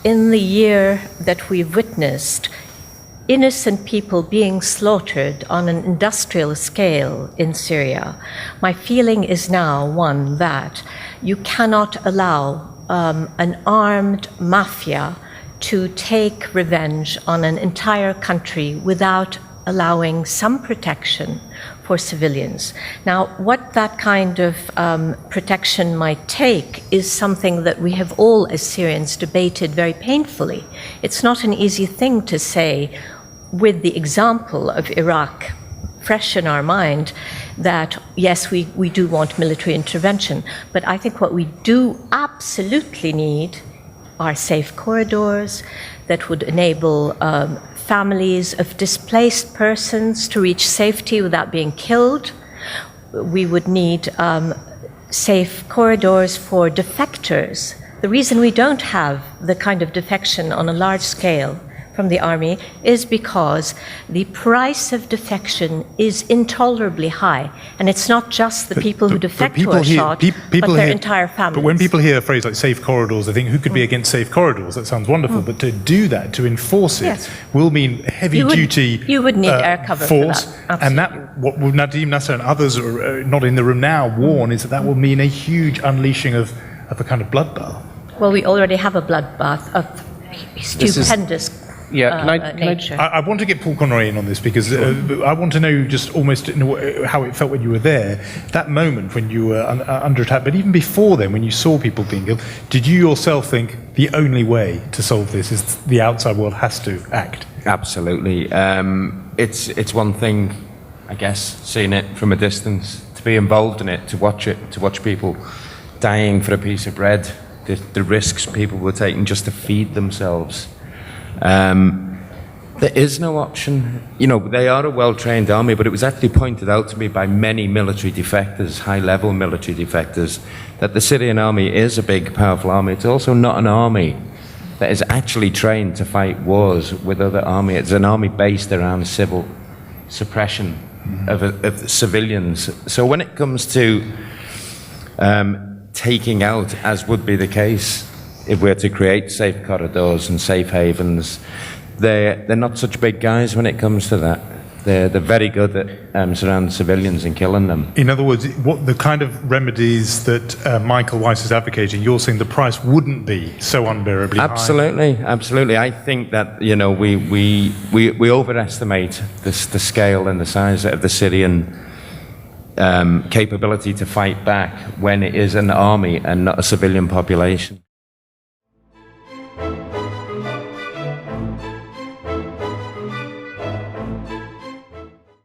In the year that we've witnessed innocent people being slaughtered on an industrial scale in Syria, my feeling is now one that you cannot allow an armed mafia to take revenge on an entire country without allowing some protection for civilians. Now, what that kind of protection might take is something that we have all as Syrians debated very painfully. It's not an easy thing to say with the example of Iraq fresh in our mind that, yes, we do want military intervention, but I think what we do absolutely need are safe corridors that would enable families of displaced persons to reach safety without being killed. We would need safe corridors for defectors. The reason we don't have the kind of defection on a large scale from the army is because the price of defection is intolerably high. And it's not just the people who defect who are shot, but their entire families. But when people hear a phrase like safe corridors, they think, who could be against safe corridors? That sounds wonderful. But to do that, to enforce it, will mean heavy-duty you would need air cover force. For that. And that, what Nadim Nasser and others are not in the room now warn, is that will mean a huge unleashing of a kind of bloodbath. Well, we already have a bloodbath of stupendous nature. I want to get Paul Conroy in on this because I want to know just almost how it felt when you were there, that moment when you were under attack, but even before then, when you saw people being killed, did you yourself think the only way to solve this is the outside world has to act? Absolutely. It's one thing, I guess, seeing it from a distance, to be involved in it, to watch people dying for a piece of bread, the risks people were taking just to feed themselves. There is no option. You know, they are a well-trained army, but it was actually pointed out to me by many military defectors, high-level military defectors, that the Syrian army is a big, powerful army. It's also not an army that is actually trained to fight wars with other armies. It's an army based around civil suppression of civilians. So when it comes to taking out, as would be the case, if we're to create safe corridors and safe havens, they're not such big guys when it comes to that. They're very good at surrounding civilians and killing them. In other words, what the kind of remedies that Michael Weiss is advocating, you're saying the price wouldn't be so unbearably high? Absolutely. I think that, you know, we overestimate the scale and the size of the Syrian capability to fight back when it is an army and not a civilian population.